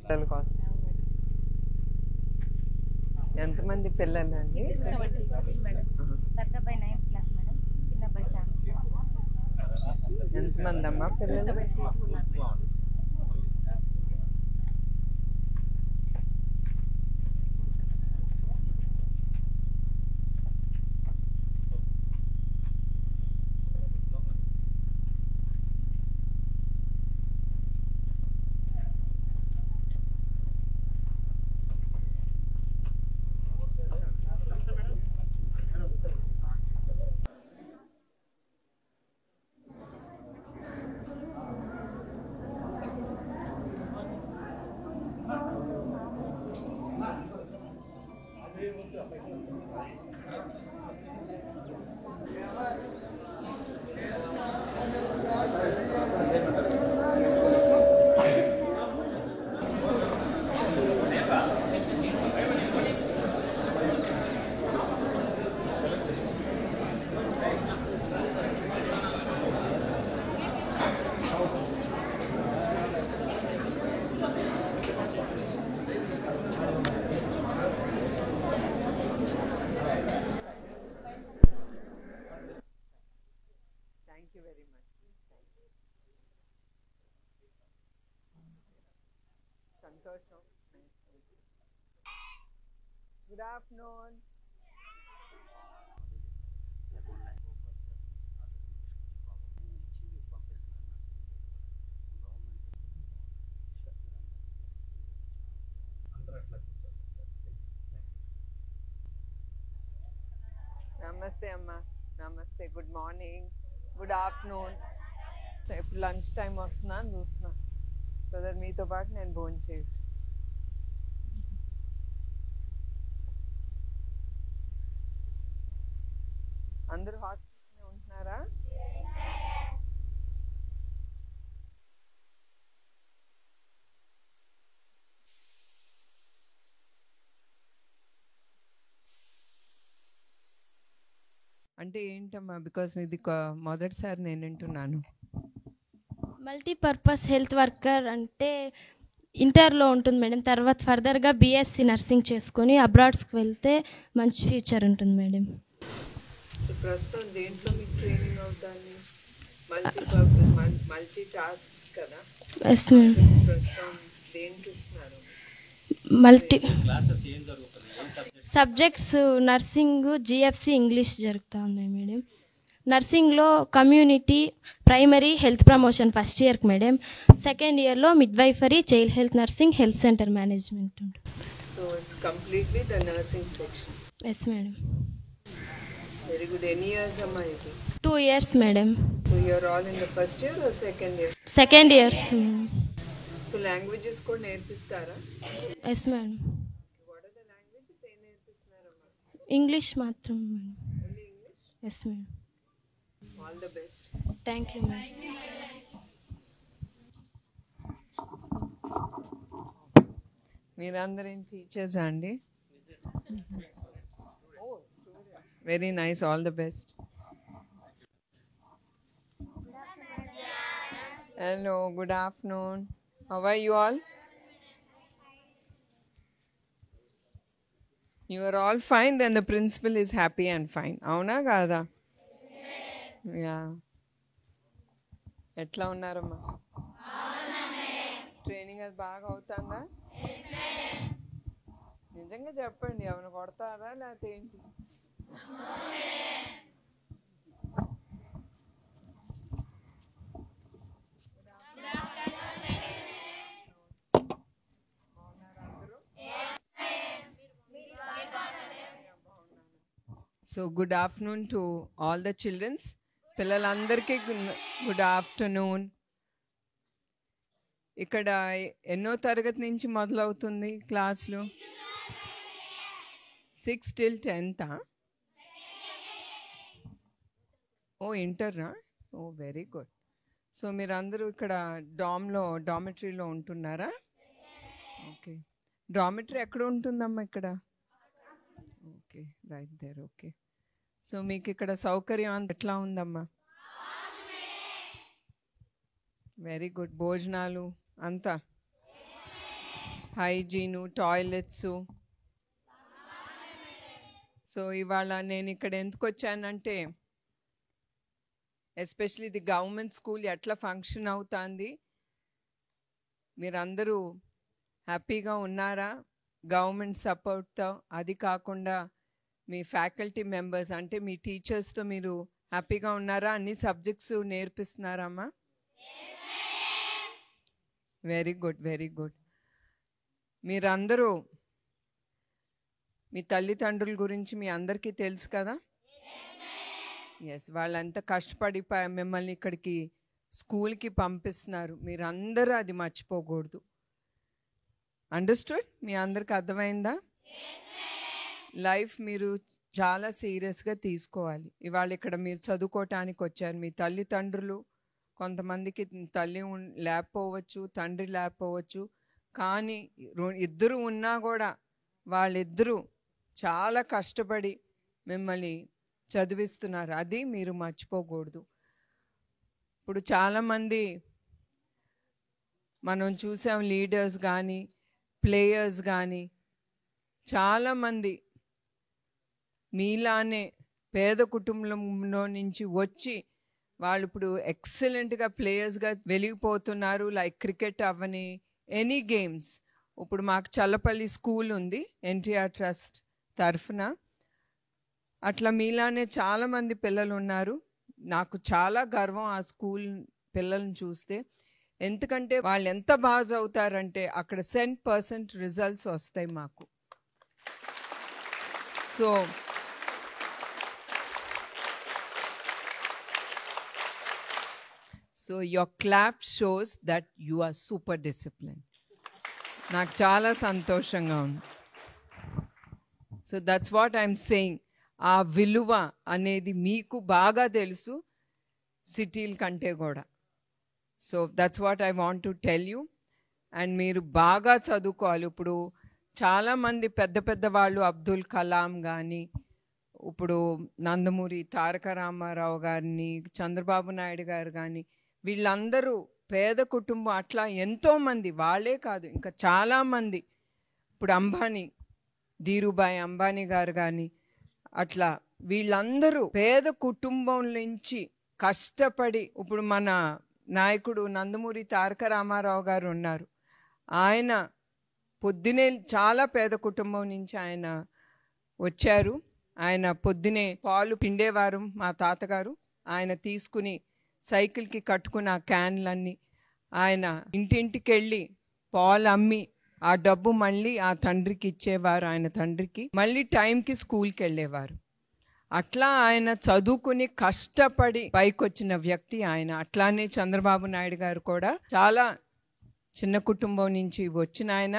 పిల్లల కోసం ఎంతమంది పిల్లలండి? ఎంతమంది అమ్మా పిల్లలు? Thank you very much. Santosham. Good afternoon. Namaste amma. Namaste. Good morning. Good afternoon. ఇప్పుడు లంచ్ టైం వస్తున్నాను చూస్తున్నా సో దట్ మీతో పాటు నేను భోజనం చేయొచ్చు. అందరూ హాస్టల్లోనే ఉంటున్నారా? అంటే ఏంటమ్మా? బికాస్ ఇది మొదటిసారి నేను వింటున్నాను. మల్టీపర్పస్ హెల్త్ వర్కర్ అంటే ఇంటర్లో ఉంటుంది మేడం. తర్వాత ఫర్దర్గా బీఎస్సీ నర్సింగ్ చేసుకొని అబ్రాడ్స్కి వెళ్తే మంచి ఫ్యూచర్ ఉంటుంది మేడం. సో ప్రస్తుతం దేంట్లో మీకు ట్రైనింగ్ అవుతుంది? మల్టీ టాస్క్స్ కదా? Yes madam. ప్రస్తుతం దేనికి ఇస్తున్నారు? Multi subjects nursing, GFC, English జరుగుతూ ఉన్నాయి మేడం. నర్సింగ్లో community, primary health promotion first ఇయర్కి మేడం. సెకండ్ ఇయర్లో midwifery, child health nursing, health centre management ఉంటుంది. So it's completely the nursing section. Yes madam. Very good. ఎన్ని ఇయర్స్ అమ్మా ఇది? 2 years madam. So you are all in the first year or second year? Second years. So languages కూడా నేర్పిస్తారా? Yes madam. What are the languages ఏం నేర్పిస్తున్నారమ్మా? English మాత్రం madam. Only English? Yes madam. All the best. Thank you madam. మీరందరం teachers అండి? Very nice. All the best. Hello, good afternoon. How are you all? You are all fine, then the principal is happy and fine. అవునా కాదా? Yeah. ఎట్లా ఉన్నారమ్మా? Training అది బాగా అవుతుందా? నిజంగా చెప్పండి, ఏమైనా కొడతారా లేకపోతే ఏంటి? So good afternoon to all the childrens. పిల్లలందరికీ గుడ్ ఆఫ్టర్నూన్. ఇక్కడ ఎన్నో తరగతి నుంచి మొదలవుతుంది క్లాసులు? 6 till 10th. ఓ ఇంటర్నా? Oh very good. సో మీరందరూ ఇక్కడ డామిటరీలో ఉంటున్నారా? ఓకే. డామిటరీ ఎక్కడ ఉంటుందమ్మా? ఇక్కడ. Okay, right there. Okay. So మీకు ఇక్కడ సౌకర్యం ఎట్లా ఉందమ్మా? Very good. భోజనాలు అంతా హైజీను, టాయిలెట్స్. సో ఇవాళ నేను ఇక్కడ ఎందుకు వచ్చానంటే, ఎస్పెషలీ ఇది గవర్నమెంట్ స్కూల్ ఎట్లా ఫంక్షన్ అవుతుంది, మీరందరూ హ్యాపీగా ఉన్నారా గవర్నమెంట్ సపోర్ట్తో? అది కాకుండా మీ ఫ్యాకల్టీ మెంబర్స్ అంటే మీ టీచర్స్తో మీరు హ్యాపీగా ఉన్నారా? అన్ని సబ్జెక్ట్స్ నేర్పిస్తున్నారమ్మా? Very good, very good. మీరందరూ మీ తల్లిదండ్రుల గురించి మీ అందరికీ తెలుసు కదా? ఎస్, వాళ్ళంతా కష్టపడి మిమ్మల్ని ఇక్కడికి స్కూల్కి పంపిస్తున్నారు. మీరందరూ అది మర్చిపోకూడదు. అండర్స్టూడ్? మీ అందరికి అర్థమైందా? లైఫ్ మీరు చాలా సీరియస్గా తీసుకోవాలి. ఇవాళ ఇక్కడ మీరు చదువుకోవటానికి వచ్చారు. మీ తల్లిదండ్రులు, కొంతమందికి తల్లి లేకపోవచ్చు, తండ్రి లేకపోవచ్చు, కానీ ఇద్దరు ఉన్నా కూడా వాళ్ళిద్దరూ చాలా కష్టపడి మిమ్మల్ని చదివిస్తున్నారు. అది మీరు మర్చిపోకూడదు. ఇప్పుడు చాలామంది మనం చూసాం, లీడర్స్ కానీ ప్లేయర్స్ కానీ చాలామంది మీలానే పేద కుటుంబంలో నుంచి వచ్చి వాళ్ళు ఇప్పుడు ఎక్సలెంట్గా ప్లేయర్స్గా వెలిగిపోతున్నారు. లైక్ క్రికెట్ అవ్వని, ఎనీ గేమ్స్. ఇప్పుడు మాకు చల్లపల్లి స్కూల్ ఉంది ఎన్టీఆర్ ట్రస్ట్ తరఫున. అట్లా మీలానే చాలామంది పిల్లలు ఉన్నారు. నాకు చాలా గర్వం ఆ స్కూల్ పిల్లల్ని చూస్తే. ఎందుకంటే వాళ్ళు ఎంత బాగా చదువుతారంటే అక్కడ 100% రిజల్ట్స్ వస్తాయి మాకు. So your clap shows that you are super disciplined. నాకు చాలా సంతోషంగా ఉంది. So that's what I'm saying. ఆ విలువ అనేది మీకు బాగా తెలుసు సిటీల కంటే కూడా. So that's what I want to tell you. And మీరు బాగా చదువుకోవాలి. ఇప్పుడు చాలామంది పెద్ద పెద్ద వాళ్ళు, అబ్దుల్ కలాం కానీ, ఇప్పుడు నందమూరి తారక రామారావు గారిని, చంద్రబాబు నాయుడు గారు కానీ, వీళ్ళందరూ పేద కుటుంబం. అట్లా ఎంతోమంది, వాళ్ళే కాదు ఇంకా చాలామంది. ఇప్పుడు అంబానీ, ధీరుభాయ్ అంబానీ గారు కానీ, అట్లా వీళ్ళందరూ పేద కుటుంబం నుంచి కష్టపడి, ఇప్పుడు మన నాయకుడు నందమూరి తారక రామారావు గారు ఉన్నారు. ఆయన పొద్దునే చాలా పేద కుటుంబం నుంచి ఆయన వచ్చారు. ఆయన పొద్దునే పాలు పిండేవారు మా తాతగారు. ఆయన తీసుకుని సైకిల్కి కట్టుకుని ఆ క్యాన్లన్నీ ఆయన ఇంటింటికి వెళ్ళి పాలు అమ్మి ఆ డబ్బు మళ్ళీ ఆ తండ్రికి ఇచ్చేవారు. ఆయన తండ్రికి మళ్ళీ టైంకి స్కూల్కి వెళ్ళేవారు. అట్లా ఆయన చదువుకుని కష్టపడి పైకొచ్చిన వ్యక్తి ఆయన. అట్లానే చంద్రబాబు నాయుడు గారు కూడా చాలా చిన్న కుటుంబం నుంచి వచ్చిన ఆయన.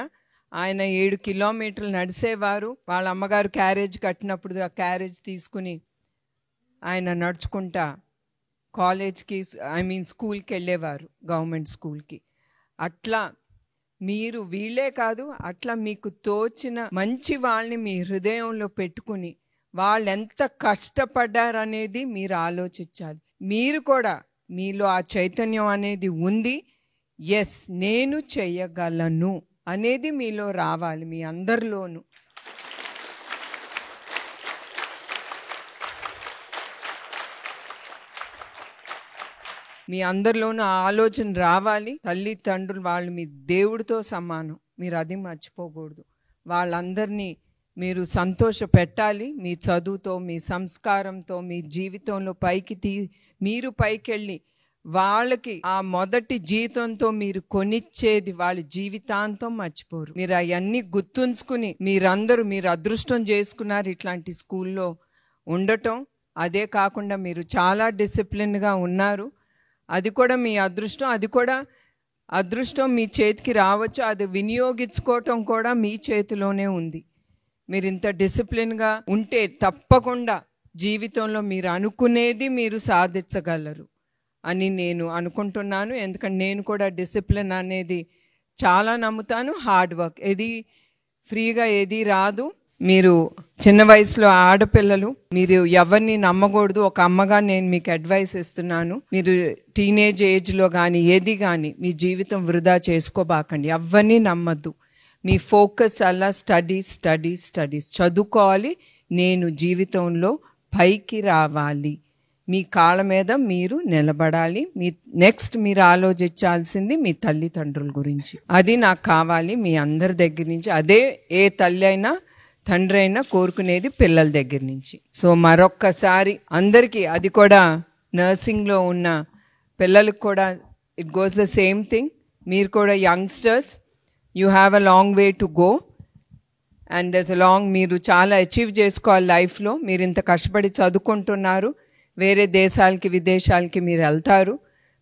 ఆయన 7 కిలోమీటర్లు నడిచేవారు. వాళ్ళ అమ్మగారు క్యారేజ్ కట్టినప్పుడు ఆ క్యారేజ్ తీసుకుని ఆయన నడుచుకుంటా కాలేజ్కి, స్కూల్కి వెళ్ళేవారు, గవర్నమెంట్ స్కూల్కి. అట్లా మీరు వీళ్ళే కాదు, అట్లా మీకు తోచిన మంచి వాళ్ళని మీ హృదయంలో పెట్టుకుని వాళ్ళు ఎంత కష్టపడ్డారనేది మీరు ఆలోచించాలి. మీరు కూడా, మీలో ఆ చైతన్యం అనేది ఉంది. ఎస్, నేను చెయ్యగలను అనేది మీలో రావాలి, మీ అందరిలోనూ. మీ అందరిలోనూ ఆ ఆలోచన రావాలి. తల్లిదండ్రులు వాళ్ళు మీ దేవుడితో సమానం, మీరు అది మర్చిపోకూడదు. వాళ్ళందరినీ మీరు సంతోష పెట్టాలి. మీ చదువుతో, మీ సంస్కారంతో, మీ జీవితంలో మీరు పైకెళ్ళి వాళ్ళకి ఆ మొదటి జీతంతో మీరు కొనిచ్చేది వాళ్ళ జీవితాంతం మర్చిపోరు. మీరు అవన్నీ గుర్తుంచుకుని మీరు అదృష్టం చేసుకున్నారు ఇట్లాంటి స్కూల్లో ఉండటం. అదే కాకుండా మీరు చాలా డిసిప్లిన్గా ఉన్నారు. అది కూడా మీ అదృష్టం. అది కూడా అదృష్టం మీ చేతికి రావచ్చు, అది వినియోగించుకోవటం కూడా మీ చేతిలోనే ఉంది. మీరు ఇంత డిసిప్లిన్గా ఉంటే తప్పకుండా జీవితంలో మీరు అనుకునేది మీరు సాధించగలరు అని నేను అనుకుంటున్నాను. ఎందుకంటే నేను కూడా డిసిప్లిన్ అనేది చాలా నమ్ముతాను. హార్డ్ వర్క్, ఏది ఫ్రీగా ఏది రాదు. మీరు చిన్న వయసులో ఆడపిల్లలు, మీరు ఎవరిని నమ్మకూడదు. ఒక అమ్మగా నేను మీకు అడ్వైస్ ఇస్తున్నాను. మీరు టీనేజ్ ఏజ్లో కానీ ఏది కానీ మీ జీవితం వృధా చేసుకోబాకండి. ఎవరిని నమ్మద్దు. మీ ఫోకస్ అలా స్టడీస్ స్టడీస్ స్టడీస్ చదువుకోవాలి. నేను జీవితంలో పైకి రావాలి, మీ కాళ్ళ మీద మీరు నిలబడాలి. నెక్స్ట్ మీరు ఆలోచించాల్సింది మీ తల్లిదండ్రుల గురించి. అది నాకు కావాలి మీ అందరి దగ్గర నుంచి. అదే ఏ తల్లి అయినా తండ్రి అయినా కోరుకునేది పిల్లల దగ్గర నుంచి. సో మరొక్కసారి అందరికీ, అది కూడా నర్సింగ్లో ఉన్న పిల్లలకు కూడా it goes the same thing. మీరు కూడా youngsters, you have a long way to go and there's a long, మీరు చాలా అచీవ్ చేసుకోవాలి లైఫ్లో. మీరు ఇంత కష్టపడి చదువుకుంటున్నారు, వేరే దేశాలకి విదేశాలకి మీరు వెళ్తారు.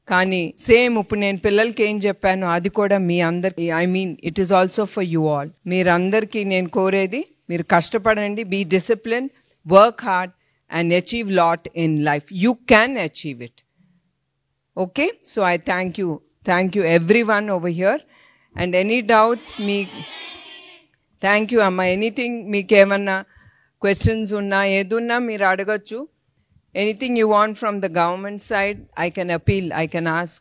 కానీ సేమ్ ఇప్పుడు నేను పిల్లలకి ఏం చెప్పాను అది కూడా మీ అందరికి, I mean it is also for you all. మీరందరికీ నేను కోరేది, మీరు కష్టపడండి, be discipline, work hard and achieve lot in life. You can achieve it. Okay, so I thank you everyone over here. And any doubts మీ, thank you అమ్మ. Anything మీకు ఏమన్నా questions ఉన్నా ఏదున్నా మీరు అడగచ్చు. Anything you want from the government side, I can appeal, I can ask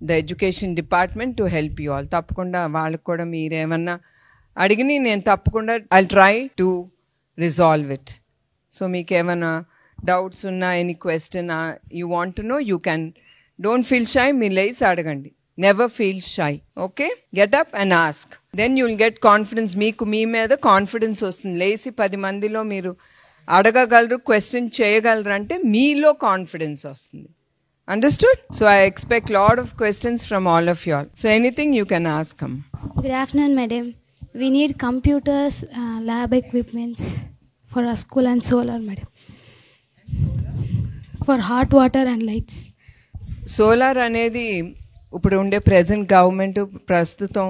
the education department to help you all. తప్పకుండా వాళ్ళకు కూడా మీరు ఏమన్నా అడిగిని నేను తప్పకుండా I'll try to resolve it. So మీకు ఏమన్నా డౌట్స్ ఉన్నా, any question you want to know, you can, don't feel shy, మీరు లేసి అడగండి. Never feel shy. Okay, get up and ask, then you'll get confidence. మీకు మీ మీద కాన్ఫిడెన్స్ వస్తుంది. లేసి 10 మందిలో మీరు అడగగలరు, క్వశ్చన్ చేయగలరు అంటే మీలో కాన్ఫిడెన్స్ వస్తుంది. Understood? So I expect lot of questions from all of you all. So anything you can ask come. Good afternoon, madam. We need computers, lab equipments for our school and solar, madam. For hot water and lights. Solar అనేది ఇప్పుడు ఉండే present government ప్రస్తుతం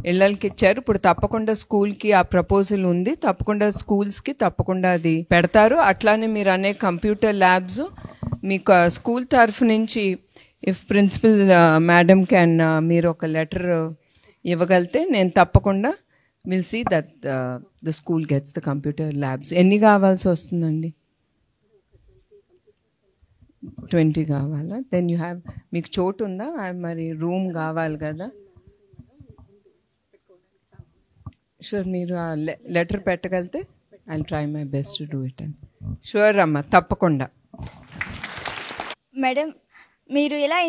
ఇళ్ళకి ఇచ్చారు. ఇప్పుడు తప్పకుండా స్కూల్కి ఆ ప్రపోజల్ ఉంది. తప్పకుండా స్కూల్స్కి తప్పకుండా అది పెడతారు. అట్లానే మీరు అనే కంప్యూటర్ ల్యాబ్స్ మీకు స్కూల్ తరఫు నుంచి, ఇఫ్ ప్రిన్సిపల్ మేడం క్యాన్, మీరు ఒక లెటర్ ఇవ్వగలితే నేను తప్పకుండా will see that the school gets the computer labs. ఎన్ని కావాల్సి వస్తుందండి? 20 కావాలా? దెన్ యూ హ్యావ్, మీకు చోటు ఉందా? మరి రూమ్ కావాలి కదా. షూర్, మీరు ఆ లెటర్ పెట్టగలితే I try my best to do it. And sure అమ్మ, తప్పకుండా. మేడం, మీరు ఎలా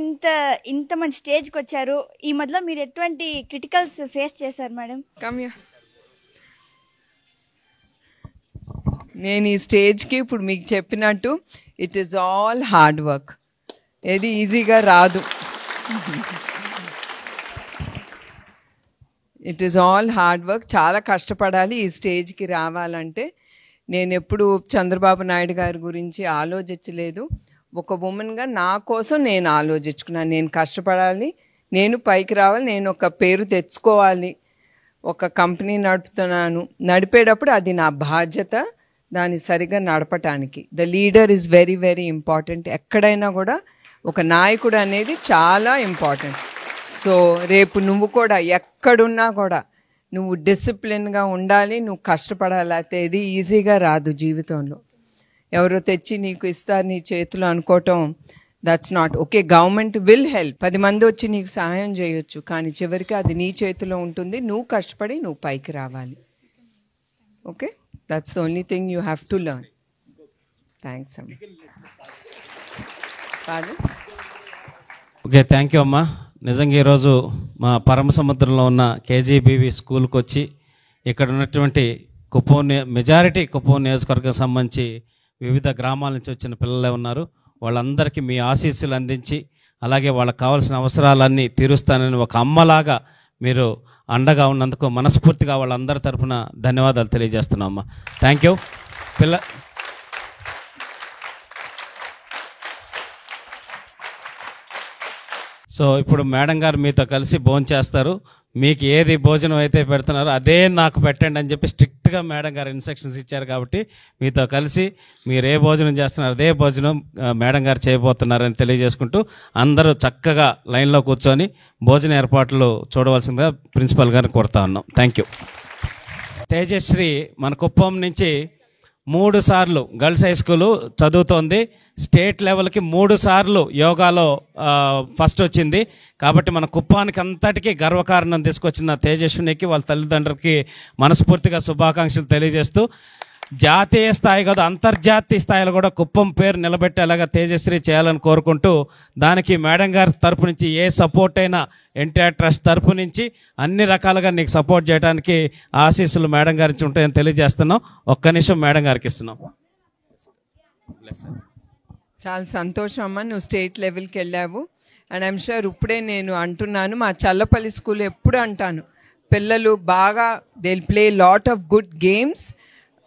ఇంత మంచి స్టేజ్కి వచ్చారు? ఈ మధ్యలో మీరు ఎటువంటి క్రిటికల్స్ ఫేస్ చేశారు మేడం? కమ్యా, నేను ఈ స్టేజ్కి ఇప్పుడు మీకు చెప్పినట్టు it is all hard work. ఏది ఈజీగా రాదు. It is all hard work. చాలా కష్టపడాలి ఈ స్టేజ్కి రావాలంటే. నేను ఎప్పుడు చంద్రబాబు నాయుడు గారి గురించి ఆలోచించలేదు. ఒక ఉమెన్గా నా కోసం నేను ఆలోచించుకున్నాను. నేను కష్టపడాలి, నేను పైకి రావాలి, నేను ఒక పేరు తెచ్చుకోవాలి. ఒక కంపెనీ నడుపుతున్నాను, నడిపేటప్పుడు అది నా బాధ్యత, దాన్ని సరిగా నడపటానికి. The leader is very very important. ఎక్కడైనా కూడా ఒక నాయకుడు అనేది చాలా ఇంపార్టెంట్. సో రేపు నువ్వు కూడా ఎక్కడున్నా కూడా నువ్వు డిసిప్లిన్గా ఉండాలి, నువ్వు కష్టపడాలి. అయితే ఇది ఈజీగా రాదు జీవితంలో. ఎవరో తెచ్చి నీకు ఇస్తారు నీ చేతిలో అనుకోవటం, that's not okay. Government will help, 10 మంది వచ్చి నీకు సహాయం చేయొచ్చు, కానీ చివరికి అది నీ చేతిలో ఉంటుంది. నువ్వు కష్టపడి నువ్వు పైకి రావాలి. Okay, that's the only thing you have to learn. Thanks అమ్మ. ఓకే, థ్యాంక్ యూ అమ్మా. నిజంగా ఈరోజు మా పరమ సముద్రంలో ఉన్న కేజీబీవీ స్కూల్కి వచ్చి ఇక్కడ ఉన్నటువంటి మెజారిటీ కుప్పం నియోజకవర్గం సంబంధించి వివిధ గ్రామాల నుంచి వచ్చిన పిల్లలే ఉన్నారు. వాళ్ళందరికీ మీ ఆశీస్సులు అందించి, అలాగే వాళ్ళకి కావాల్సిన అవసరాలన్నీ తీరుస్తానని ఒక అమ్మలాగా మీరు అండగా ఉన్నందుకు మనస్ఫూర్తిగా వాళ్ళందరి తరఫున ధన్యవాదాలు తెలియజేస్తున్నాం అమ్మా. Thank you. సో ఇప్పుడు మేడం గారు మీతో కలిసి భోజనం చేస్తారు. మీకు ఏది భోజనం అయితే పెడుతున్నారో అదే నాకు పెట్టండి అని చెప్పి స్ట్రిక్ట్గా మేడం గారు ఇన్స్ట్రక్షన్స్ ఇచ్చారు. కాబట్టి మీతో కలిసి మీరు ఏ భోజనం చేస్తున్నారు అదే భోజనం మేడం గారు చేయబోతున్నారని తెలియజేసుకుంటూ అందరూ చక్కగా లైన్లో కూర్చొని భోజన ఏర్పాట్లు చూడవలసిందిగా ప్రిన్సిపల్ గారిని కోరుతా ఉన్నాం. Thank you. తేజశ్రీ మన కుప్పం నుంచి 3 సార్లు గర్ల్స్ హై స్కూలు చదువుతోంది. స్టేట్ లెవెల్కి 3 సార్లు యోగాలో ఫస్ట్ వచ్చింది. కాబట్టి మన కుప్పానికి అంతటికీ గర్వకారణం తీసుకొచ్చిన తేజస్వినికి వాళ్ళ తల్లిదండ్రులకి మనస్ఫూర్తిగా శుభాకాంక్షలు తెలియజేస్తూ, జాతీయ స్థాయి కాదు అంతర్జాతీయ స్థాయిలో కూడా కుప్పం పేరు నిలబెట్టేలాగా తేజశ్రీ చేయాలని కోరుకుంటూ, దానికి మేడం గారి తరపు నుంచి ఏ సపోర్ట్ అయినా ఎన్టీఆర్ ట్రస్ట్ తరపు నుంచి అన్ని రకాలుగా నీకు సపోర్ట్ చేయడానికి ఆశీస్సులు మేడం గారి నుంచి ఉంటాయని తెలియజేస్తున్నాం. ఒక్క నిమిషం మేడం గారికి ఇస్తున్నాం. చాలా సంతోషం అమ్మ, నువ్వు స్టేట్ లెవెల్కి వెళ్ళావు. అండ్ ఐఎమ్ షూర్ ఇప్పుడే నేను అంటున్నాను, మా చల్లపల్లి స్కూల్ ఎప్పుడు అంటాను, పిల్లలు బాగా they play lot of good games.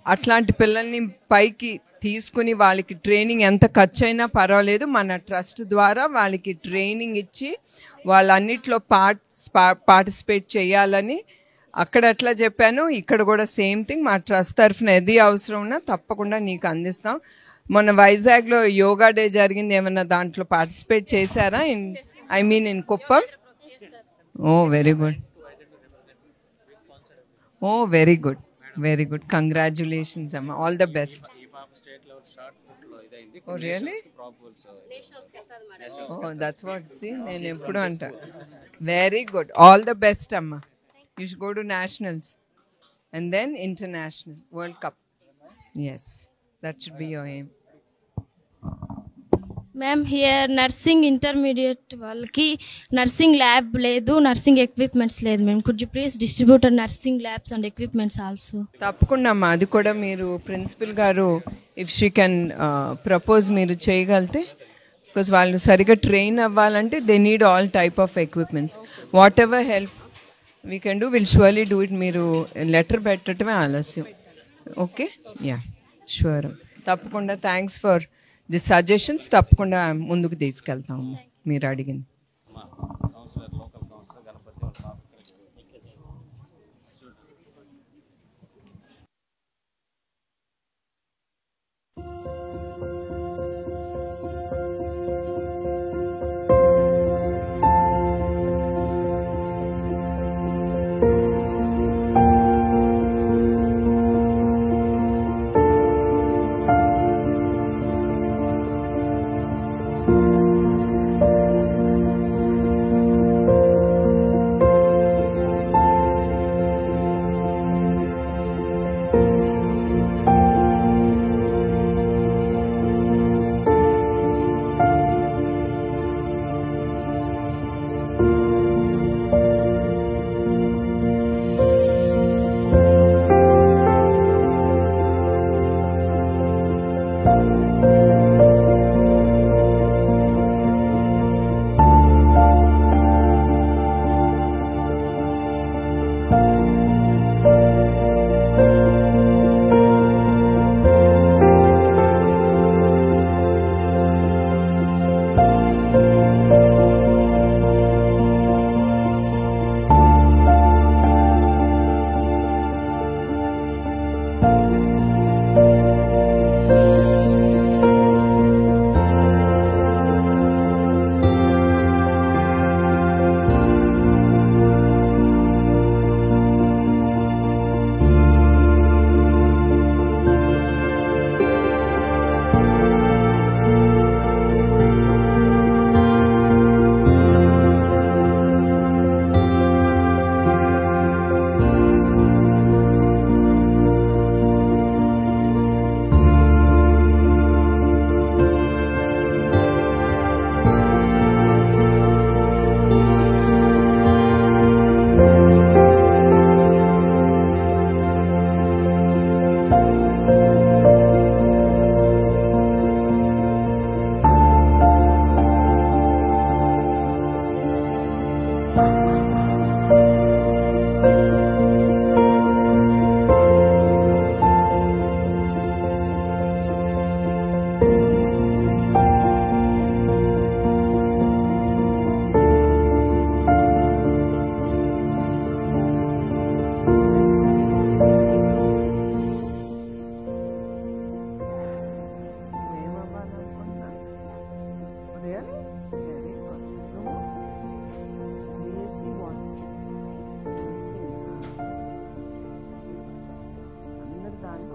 అట్లాంటి పిల్లల్ని పైకి తీసుకుని వాళ్ళకి ట్రైనింగ్ ఎంత ఖర్చు అయినా పర్వాలేదు, మన ట్రస్ట్ ద్వారా వాళ్ళకి ట్రైనింగ్ ఇచ్చి వాళ్ళన్నిట్లో పార్టిసిపేట్ చేయాలని అక్కడ ఎట్లా చెప్పాను, ఇక్కడ కూడా సేమ్ థింగ్. మా ట్రస్ట్ తరఫున ఏది అవసరం ఉన్నా తప్పకుండా నీకు అందిస్తాం. మొన్న వైజాగ్లో యోగా డే జరిగింది, ఏమన్నా దాంట్లో పార్టిసిపేట్ చేశారా? In Kuppam? Very good, very good, very good. Congratulations అమ్మ, all the best. Really? That's what see నేను ఎప్పుడు అంటా. Very good, all the best అమ్మ. You should go to nationals and then international world cup. Yes, that should be your aim. Ma'am, here nursing intermediate వాళ్ళకి nursing lab లేదు, nursing equipments లేదు ma'am. Could you please distribute nursing labs and equipments also? తప్పకుండా అమ్మా, అది కూడా మీరు principal గారు if she can propose మీరు చేయగలిగితే, బికాజ్ వాళ్ళు సరిగ్గా ట్రైన్ అవ్వాలంటే they need all type of equipments. What ever help we can do, will surely do it. మీరు లెటర్ పెట్టడమే ఆలస్యం. Okay, yeah sure. తప్పకుండా థ్యాంక్స్ ఫర్ ది సజెషన్స్. తప్పకుండా ముందుకు తీసుకెళ్తాము మీరు అడిగింది.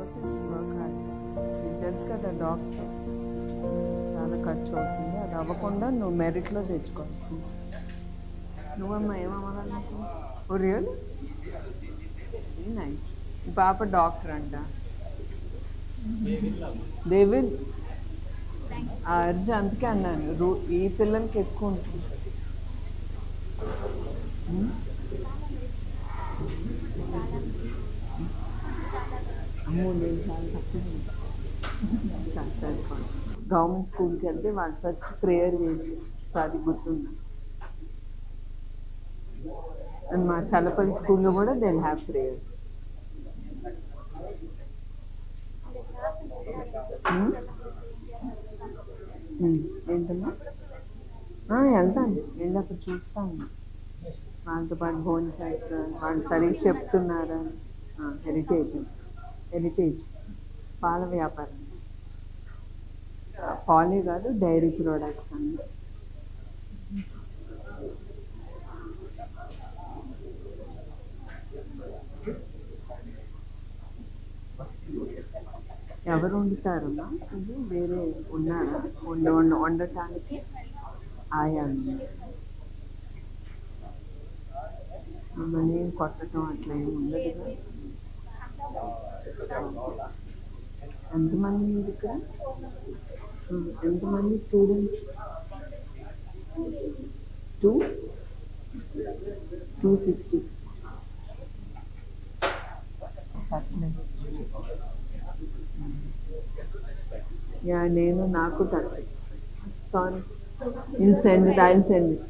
Course you should work hard. నీకు తెలుసు కదా డాక్టర్ చాలా ఖర్చు అవుతుంది. అది అవ్వకుండా నువ్వు మెరిట్లో తెచ్చుకోవాల్సింది. నువ్వమ్మా ఏమవ్వాలనుకో? ఓ రియల్ నైస్. ఈ పాప డాక్టర్ అంట. They will. అర్జు అందుకే అన్నాను ఈ పిల్లలకి ఎక్కువ ఉంటుంది. అమ్మో నేను చాలా తక్కువ గవర్నమెంట్ స్కూల్కి వెళ్తే వాళ్ళు ఫస్ట్ ప్రేయర్ చేసి సో అది గుర్తుందా. అండ్ మా చల్లపల్లి స్కూల్లో కూడా దే హ్యావ్ ప్రేయర్స్. ఏంటమ్మా? వెళ్తాను, వెళ్ళి అక్కడ చూస్తాను. వాళ్ళతో పాటు భోజనం చేస్తారు, వాళ్ళు సరిగ్గా చెప్తున్నారా. హెరిటేజ్ పాల వ్యాపారం, పాలే కాదు డైరీ ప్రోడక్ట్స్ అన్నీ. ఎవరు వండుతారమ్మా? ఇది వేరే ఉన్నారా వండటానికి? ఆయా మమ్మల్ని కొట్టడం అట్లా ఏమి ఉండదు. ఎంతమంది మీరు ఇక్కడ? ఎంతమంది స్టూడెంట్స్? 260. యా నేను నాకు 30. Sorry, I'll send it.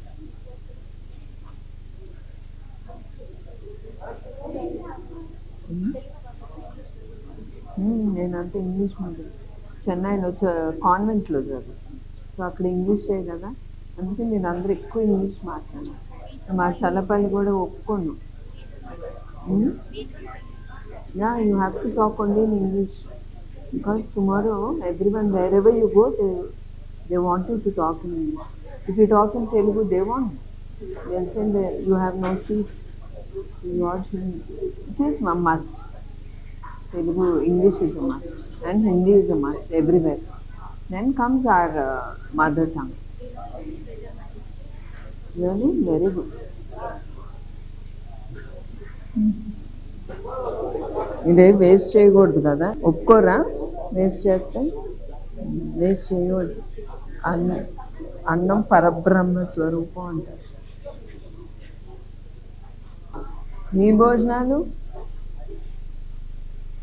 నేనంటే ఇంగ్లీష్ మీడియం చెన్నైలో కాన్వెంట్లో చదువుతాను. సో అక్కడ ఇంగ్లీషే కదా, అందుకే నేను అందరూ ఎక్కువ ఇంగ్లీష్ మాట్లాడాను. మా చల్లపల్లి కూడా ఒప్పుకోను. Yeah you have to talk only in English because tomorrow everyone wherever you go they want you to talk in English. If you talk in Telugu they won't. They'll say that you have no seat. It is a must. Telugu, English is a must and Hindi is a must everywhere. Then comes our mother tongue. Really very good. ఇదే waste చేయకూడదు కదా, ఒప్పుకోరా? Waste చేస్తే waste చేయకూడదు. అన్నం పరబ్రహ్మ స్వరూపం అంటారు. మీ భోజనాలు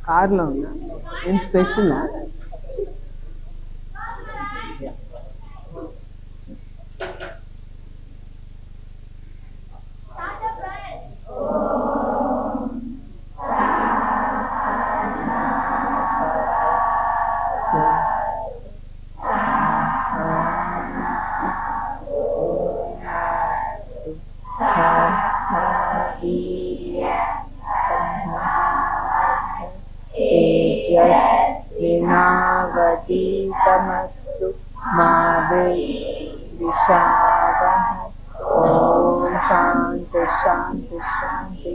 కారులో ఉన్నా? ఏం స్పెషలా? తమస్తు మా విషాదః. ఓం శాంతి శాంతి శాంతి.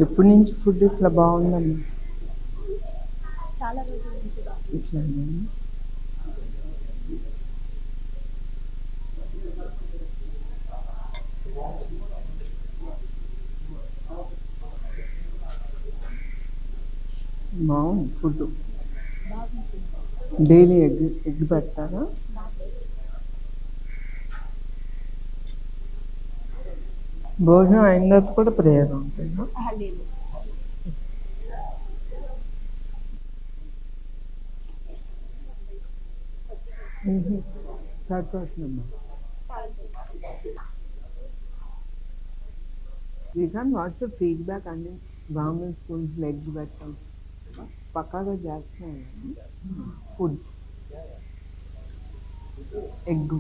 ఎప్పటి నుంచి ఫుడ్ ఇట్లా బాగుందమ్మా? చాలా రోజుల నుంచి ఇట్లా బాగుంది ఫుడ్. డైలీ ఎగ్ పెడతారా? భోజనం అయిన తర్వాత కూడా ప్రేయర్ ఉంటుందా? Third class number Srikanth what's feedback అండి గవర్నమెంట్ స్కూల్స్ లెగ్స్ పెట్టడం పక్కాగా చేస్తున్నాయి ఫుడ్ ఎగ్